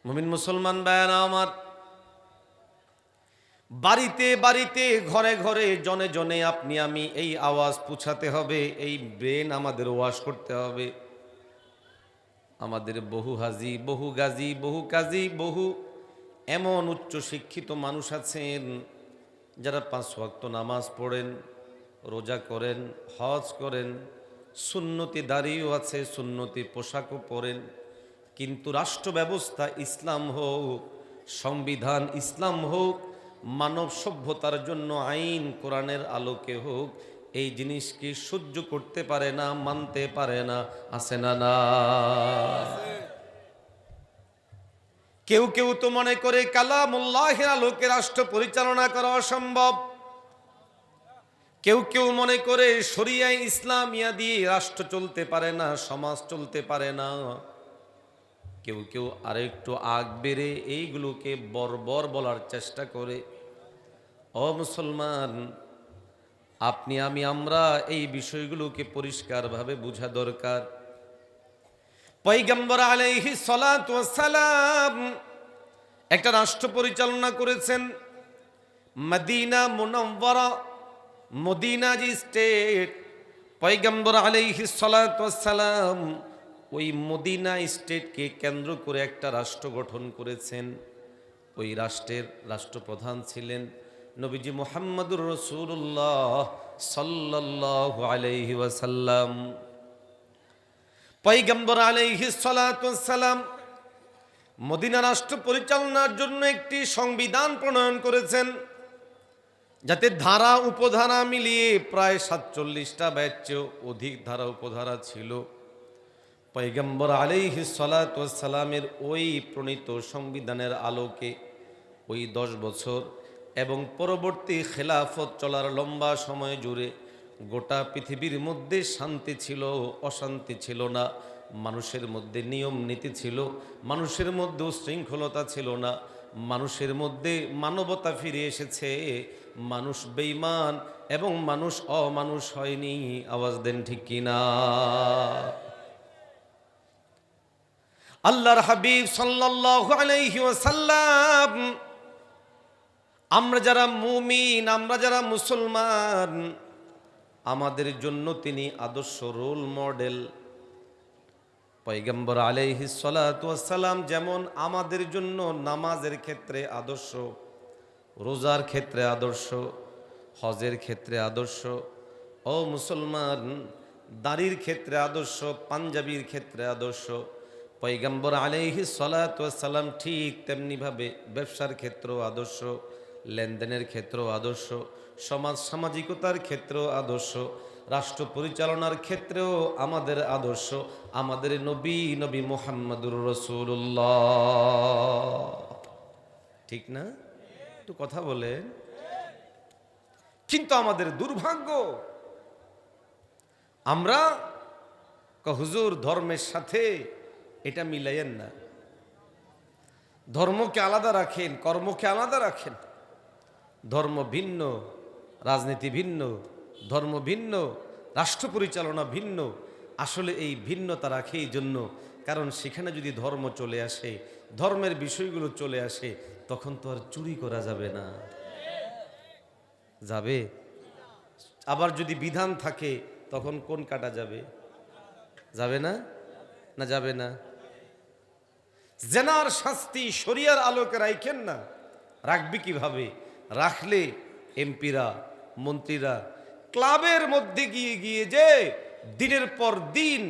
মুমিন মুসলমান ভাইরা আমার, বাড়িতে বাড়িতে ঘরে ঘরে জনে জনে আপনি আমি এই আওয়াজ পৌঁছাতে হবে, এই ব্রেন আমাদের ওয়াশ করতে হবে। আমাদের বহু হাজি, বহু গাজী, বহু কাজী, বহু এমন উচ্চ শিক্ষিত মানুষ আছেন যারা 5 ওয়াক্ত নামাজ পড়েন, রোজা করেন, হজ করেন, সুন্নতি দাড়িও আছে, সুন্নতি পোশাকও পরেন, কিন্তু রাষ্ট্র ব্যবস্থা ইসলাম হোক, সংবিধান ইসলাম হোক, মানব সভ্যতার জন্য আইন কোরআনের আলোকে হোক, এই জিনিসকে সহ্য করতে পারে না, মানতে পারে না। আছে না? না, কেউ কেউ তো মনে করে কালামুল্লাহের আলোকে রাষ্ট্র পরিচালনা করা অসম্ভব। কেউ কেউ মনে করে শরিয়া ইসলামিয়া দিয়ে রাষ্ট্র চলতে পারে না, সমাজ চলতে পারে না। কেউ কেউ আরেকটু আগ বেড়ে এইগুলোকে বর্বর বলার চেষ্টা করে। ও মুসলমান, আপনি আমি আমরা এই বিষয়গুলোকে পরিষ্কারভাবে বোঝা দরকার। পয়গম্বর আলাইহিস সালাতু ওয়াস সালাম একটা রাষ্ট্র পরিচালনা করেছেন। মদিনা মুনাওয়ারা, মদিনা যে স্টেট, পয়গম্বর আলাইহিস সালাতু ওয়াস সালাম ওই মদিনা স্টেটকে কেন্দ্র করে একটা রাষ্ট্র গঠন করেছেন। ওই রাষ্ট্রের রাষ্ট্রপ্রধান ছিলেন নবীজি মুহাম্মদুর রাসূলুল্লাহ সাল্লাল্লাহু আলাইহি ওয়াসাল্লাম। পয়গম্বর আলাইহিস সালাতু ওয়াস সালাম মদিনা রাষ্ট্র পরিচালনার জন্য একটি সংবিধান প্রণয়ন করেছেন, যাতে ধারা উপধারা মিলিয়ে প্রায় 47টা ব্যাচেও অধিক ধারা উপধারা ছিল। পয়গম্বর আলাইহিস সালাতু ওয়াস সালামের ওই প্রণীত সংবিধানের আলোকে ওই 10 বছর এবং পরবর্তী খেলাফত চলার লম্বা সময় জুড়ে গোটা পৃথিবীর মধ্যে শান্তি ছিল, অশান্তি ছিল না। মানুষের মধ্যে নিয়ম নীতি ছিল, মানুষের মধ্যে উশৃঙ্খলতা ছিল না, মানুষের মধ্যে মানবতা ফিরে এসেছে। মানুষ বেঈমান এবং মানুষ অমানুষ হয়নি। আওয়াজ দেন ঠিক কিনা? আল্লাহর হাবিব সাল্লাল্লাহু আলাইহি ওয়াসাল্লাম, আমরা যারা মুমিন, আমরা যারা মুসলমান, আমাদের জন্য তিনি আদর্শ রোল মডেল। পয়গম্বর আলাইহিস সালাতু ওয়াস সালাম যেমন আমাদের জন্য নামাজের ক্ষেত্রে আদর্শ, রোজার ক্ষেত্রে আদর্শ, হজের ক্ষেত্রে আদর্শ, ও মুসলমান দাড়ির ক্ষেত্রে আদর্শ, পাঞ্জাবির ক্ষেত্রে আদর্শ, পয়গম্বর আলাইহিস সালাতু ওয়াস সালাম ঠিক তেমনিভাবে ব্যবসার ক্ষেত্রেও আদর্শ, লেনদেনের ক্ষেত্রেও আদর্শ, সমাজ সামাজিকতার ক্ষেত্রেও আদর্শ, রাষ্ট্র পরিচালনার ক্ষেত্রেও আমাদের আদর্শ আমাদের নবী মুহাম্মদুর রাসূলুল্লাহ। ঠিক না? একটু কথা বলেন। কিন্তু আমাদের দুর্ভাগ্য, আমরা হুজুর ধর্মের সাথে এটা মিলাইয়েন না, ধর্মকে আলাদা রাখেন, কর্মকে আলাদা রাখেন। ধর্ম ভিন্ন, রাজনীতি ভিন্ন, ধর্ম ভিন্ন, রাষ্ট্র পরিচালনা ভিন্ন। আসলে এই ভিন্নতা রাখে এই জন্য, কারণ সেখানে যদি ধর্ম চলে আসে, ধর্মের বিষয়গুলো চলে আসে, তখন তো আর চুরি করা যাবে না। যাবে? আবার যদি বিধান থাকে তখন কোন কাটা যাবে? যাবে না? না যাবে না? জেনার শাস্তি শরিয়ার আলোকে রাখেন না, রাখবি কিভাবে? রাখলে এমপিরা, মন্ত্রীরা ক্লাবের মধ্যে গিয়ে গিয়ে যে দিনের পর দিন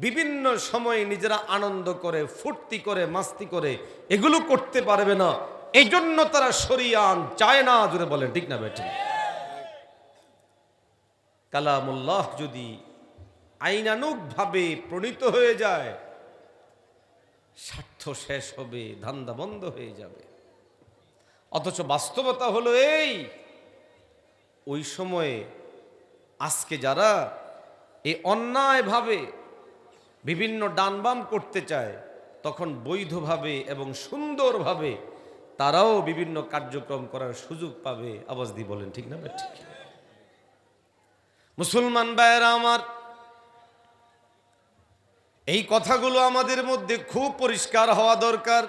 বিভিন্ন সময়ে নিজেরা আনন্দ করে, ফুর্তি করে, মাস্তি করে, এগুলো করতে পারবে না। এই জন্য তারা শরিয়া আইন চায় না। জোরে বলেন ঠিক না বেঠিক? কালামুল্লাহ যদি আইনানুগভাবে প্রণীত হয়ে যায়, স্বার্থ শেষ হবে, ধান্দা বন্ধ হয়ে যাবে। অথচ বাস্তবতা হলো এই, ওই সময়ে আজকে যারা এই অন্যায়ভাবে বিভিন্ন ডানবাম করতে চায়, তখন বৈধভাবে এবং সুন্দরভাবে তারাও বিভিন্ন কার্যক্রম করার সুযোগ পাবে। আওয়াজ দিয়ে বলেন ঠিক না? ঠিক। মুসলমান ভাইয়েরা আমার, এই কথাগুলো আমাদের মধ্যে খুব পরিষ্কার হওয়া দরকার।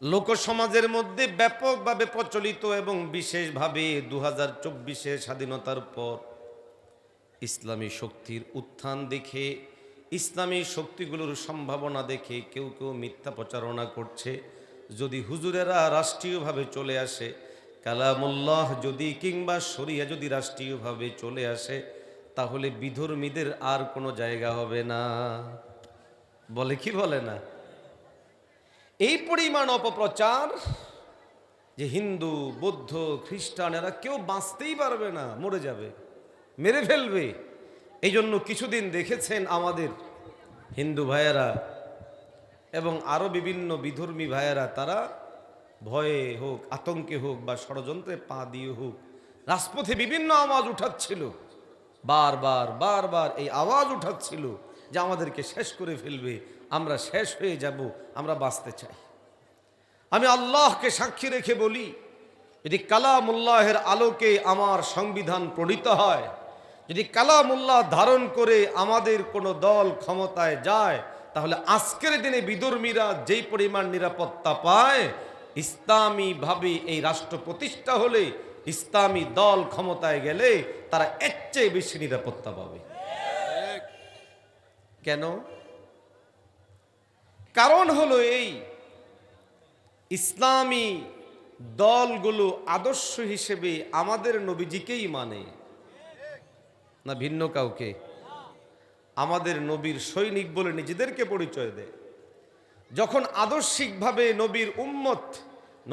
লোক সমাজের মধ্যে ব্যাপকভাবে প্রচলিত এবং বিশেষভাবে 2024 স্বাধীনতার পর ইসলামী শক্তির উত্থান দেখে, ইসলামী শক্তিগুলোর সম্ভাবনা দেখে কেউ কেউ মিথ্যা প্রচারণা করছে। যদি হুজুরেরা রাষ্ট্রীয়ভাবে চলে আসে, কালামুল্লাহ যদি কিংবা শরিয়া যদি রাষ্ট্রীয়ভাবে চলে আসে, তাহলে বিধর্মীদের আর কোনো জায়গা হবে না। বলে কি বলে না? এই পরিমাণ অপপ্রচার যে হিন্দু, বৌদ্ধ, খ্রিস্টান এরা কেউ বাঁচতেই পারবে না, মরে যাবে, মেরে ফেলবে। এই জন্য কিছুদিন দেখেছেন আমাদের হিন্দু ভাইয়েরা এবং আরও বিভিন্ন বিধর্মী ভাইয়েরা, তারা ভয়ে হোক, আতঙ্কে হোক বা ষড়যন্ত্রে পা দিয়ে হোক, রাজপথে বিভিন্ন আওয়াজ উঠাচ্ছিল, বারবার বারবার এই আওয়াজ উঠাচ্ছিল যে আমাদেরকে শেষ করে ফেলবে, আমরা শেষ হয়ে যাব, আমরা বাঁচতে চাই। আমি আল্লাহকে সাক্ষী রেখে বলি, যদি কালামুল্লাহের আলোকে আমার সংবিধান প্রণীত হয়, যদি কালামুল্লাহ ধারণ করে আমাদের কোনো দল ক্ষমতায় যায়, তাহলে আজকের দিনে বিধর্মীরা যেই পরিমাণ নিরাপত্তা পায়, ইসলামীভাবে এই রাষ্ট্র প্রতিষ্ঠা হলে, ইসলামী দল ক্ষমতায় গেলে তারা এর চেয়ে বেশি নিরাপত্তা পাবে। কেন? কারণ হলো এই, ইসলামী দলগুলো আদর্শ হিসেবে আমাদের নবীজিকেই মানে না ভিন্ন কাউকে। আমাদের নবীর সৈনিক বলে নিজেদেরকে পরিচয় দেয়। যখন আদর্শিকভাবে নবীর উম্মত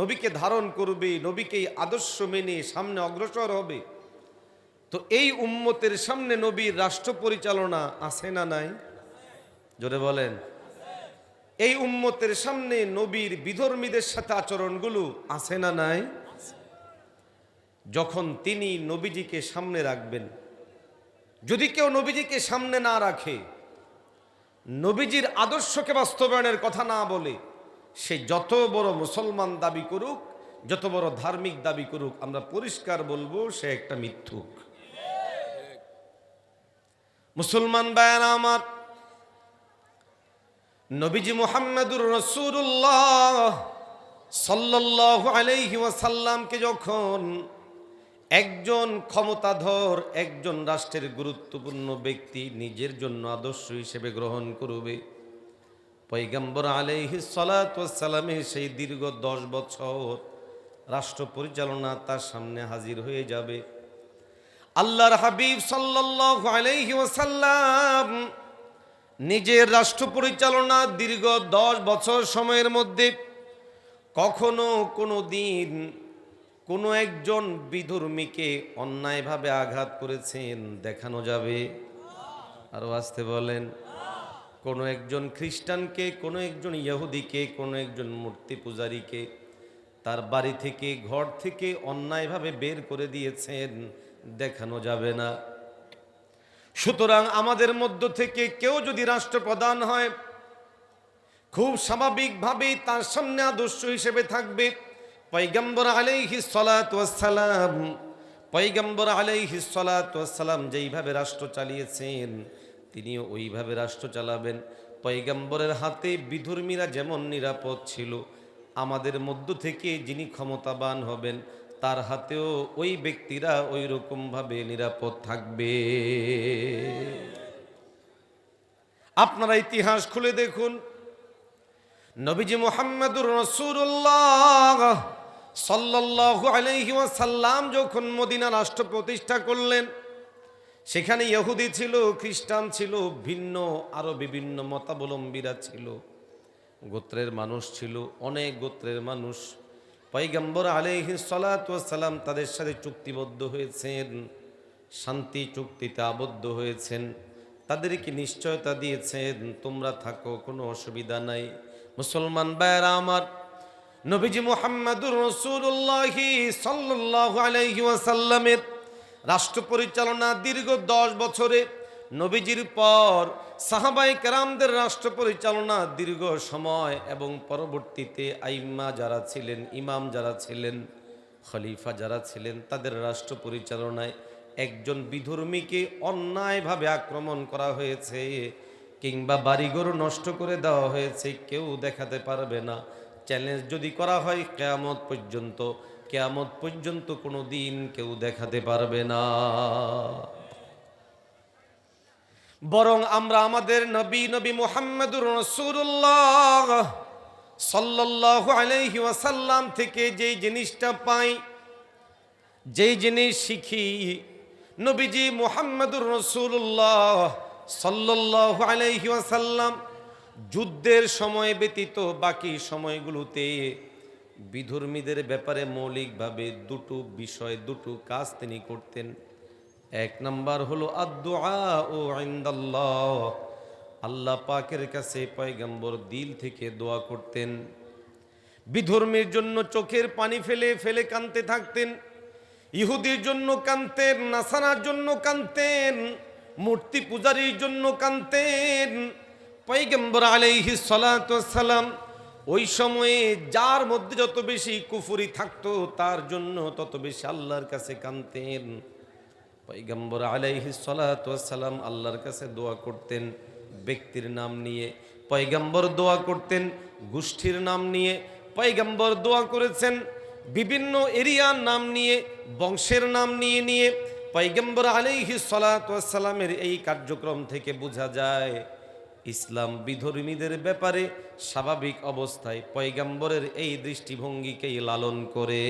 নবীকে ধারণ করবে, নবীকেই আদর্শ মেনে সামনে অগ্রসর হবে, তো এই উম্মতের সামনে নবীর রাষ্ট্র পরিচালনা আছে না নাই? জোরে বলেন। এই উম্মতের সামনে নবীর বিধর্মীদের সাথে আচরণগুলো আছে না নাই? যখন তিনি নবীজিকে সামনে রাখবেন, যদি কেউ নবীজিকে সামনে না রাখে, নবীজির আদর্শকে বাস্তবায়নের কথা না বলে, সে যত বড় মুসলমান দাবি করুক, যত বড় ধার্মিক দাবি করুক, আমরা পরিষ্কার বলবো সে একটা মিথ্যুক। মুসলমান ভাইয়েরা আমার, নবীজি মুহাম্মদুর রাসূলুল্লাহ সাল্লাল্লাহু আলাইহি ওয়াসাল্লামকে যখন একজন ক্ষমতাধর, একজন রাষ্ট্রের গুরুত্বপূর্ণ ব্যক্তি নিজের জন্য আদর্শ হিসেবে গ্রহণ করবে, পয়গম্বর আলাইহিস সালাতু ওয়াস সালামের সেই দীর্ঘ 10 বছর রাষ্ট্র পরিচালনা তার সামনে হাজির হয়ে যাবে। আল্লাহর হাবিব সাল্লাল্লাহু আলাইহি ওয়াসাল্লাম নিজের রাষ্ট্র পরিচালনা দীর্ঘ 10 বছর সময়ের মধ্যে কখনো কোনো দিন কোনো একজন বিধর্মীকে অন্যায়ভাবে আঘাত করেছেন দেখানো যাবে? আরো আসতে বলেন। কোনো একজন খ্রিস্টানকে, কোনো একজন ইহুদিকে, কোনো একজন মূর্তি পূজারীকে তার বাড়ি থেকে, ঘর থেকে অন্যায়ভাবে বের করে দিয়েছেন, দেখানো যাবে না। সুতরাং আমাদের মধ্য থেকে কেউ যদি রাষ্ট্রপ্রধান হয়, খুব স্বাভাবিকভাবেই তার সামনে আদর্শ হিসেবে থাকবে পয়গম্বর আলাইহিস সালাতু ওয়াস সালাম। পয়গম্বর আলাইহিস সালাতু ওয়াস সালাম যেইভাবে রাষ্ট্র চালিয়েছেন, তিনিও ওইভাবে রাষ্ট্র চালাবেন। পয়গম্বরের হাতে বিধর্মীরা যেমন নিরাপদ ছিল, আমাদের মধ্য থেকে যিনি ক্ষমতাবান হবেন তার হাতেও ওই ব্যক্তিরা ওই রকমভাবে নিরাপদ থাকবে। আপনারা ইতিহাস খুলে দেখুন, নবীজি মুহাম্মদুর রাসূলুল্লাহ সাল্লাল্লাহু আলাইহি ওয়াসাল্লাম যখন মদিনা রাষ্ট্র প্রতিষ্ঠা করলেন, সেখানে ইহুদি ছিল, খ্রিস্টান ছিল, ভিন্ন আরো বিভিন্ন মতাবলম্বীরা ছিল, গোত্রের মানুষ ছিল, অনেক গোত্রের মানুষ। পয়গম্বর আলাইহিস সালাতু ওয়াস সালাম তাদের সাথে চুক্তিবদ্ধ হয়েছেন, শান্তি চুক্তিতে আবদ্ধ হয়েছেন, তাদেরকে নিশ্চয়তা দিয়েছেন তোমরা থাকো, কোনো অসুবিধা নাই। মুসলমান ভাইয়েরা আমার, নবীজি মুহাম্মদুর রাসূলুল্লাহ সাল্লাল্লাহু আলাইহি ওয়াসাল্লামের রাষ্ট্র পরিচালনা দীর্ঘ 10 বছরে, নবীজির পর সাহাবায়ে কেরামদের রাষ্ট্র পরিচালনা দীর্ঘ সময়, এবং পরবর্তীতে আইম্মা যারা ছিলেন, ইমাম যারা ছিলেন, খলিফা যারা ছিলেন, তাদের রাষ্ট্র পরিচালনায় একজন বিধর্মীকে অন্যায়ভাবে আক্রমণ করা হয়েছে কিংবা বাড়িঘর নষ্ট করে দেওয়া হয়েছে, কেউ দেখাতে পারবে না চ্যালেঞ্জ যদি করা হয় কিয়ামত পর্যন্ত কোনো দিন কেউ দেখাতে পারবে না। বরং আমরা আমাদের নবী মুহাম্মদুর রাসূলুল্লাহ সাল্লাল্লাহু আলাইহি ওয়াসাল্লাম থেকে যেই জিনিসটা পাই, যেই জিনিস শিখি, নবীজি মুহাম্মদুর রাসূলুল্লাহ সাল্লাল্লাহু আলাইহি ওয়াসাল্লাম যুদ্ধের সময় ব্যতীত বাকি সময়গুলোতে বিধর্মীদের ব্যাপারে মৌলিকভাবে দুটো কাজ তিনি করতেন। এক নাম্বার হলো আদ-দুআ ও ইনদাল্লাহ, আল্লাহ পাকের কাছে পয়গম্বর দিল থেকে দোয়া করতেন। বিধর্মীর জন্য চোখের পানি ফেলে ফেলে কাঁদতে থাকতেন, ইহুদির জন্য কাঁদতেন, নাসারার জন্য কাঁদতেন, মূর্তি পূজারীর জন্য কাঁদতেন। পয়গম্বর আলাইহিস সালাতু ওয়াস সালাম ওই সময়ে যার মধ্যে যত বেশি কুফরি থাকতো তার জন্য তত বেশি আল্লাহর কাছে কাঁদতেন। পয়গম্বর আলাইহিস সালাতু ওয়াস সালাম আল্লাহর কাছে দোয়া করতেন ব্যক্তির নাম নিয়ে, পয়গম্বর দোয়া করতেন গোষ্ঠীর নাম নিয়ে, পয়গম্বর দোয়া করেছেন বিভিন্ন এরিয়ার নাম নিয়ে, বংশের নাম নিয়ে নিয়ে। পয়গম্বর আলাইহিস সালাতু ওয়াস সালামের এই কার্যক্রম থেকে বোঝা যায় ইসলাম বিধর্মীদের ব্যাপারে স্বাভাবিক অবস্থায় পয়গম্বরের এই দৃষ্টিভঙ্গিকেই লালন করে।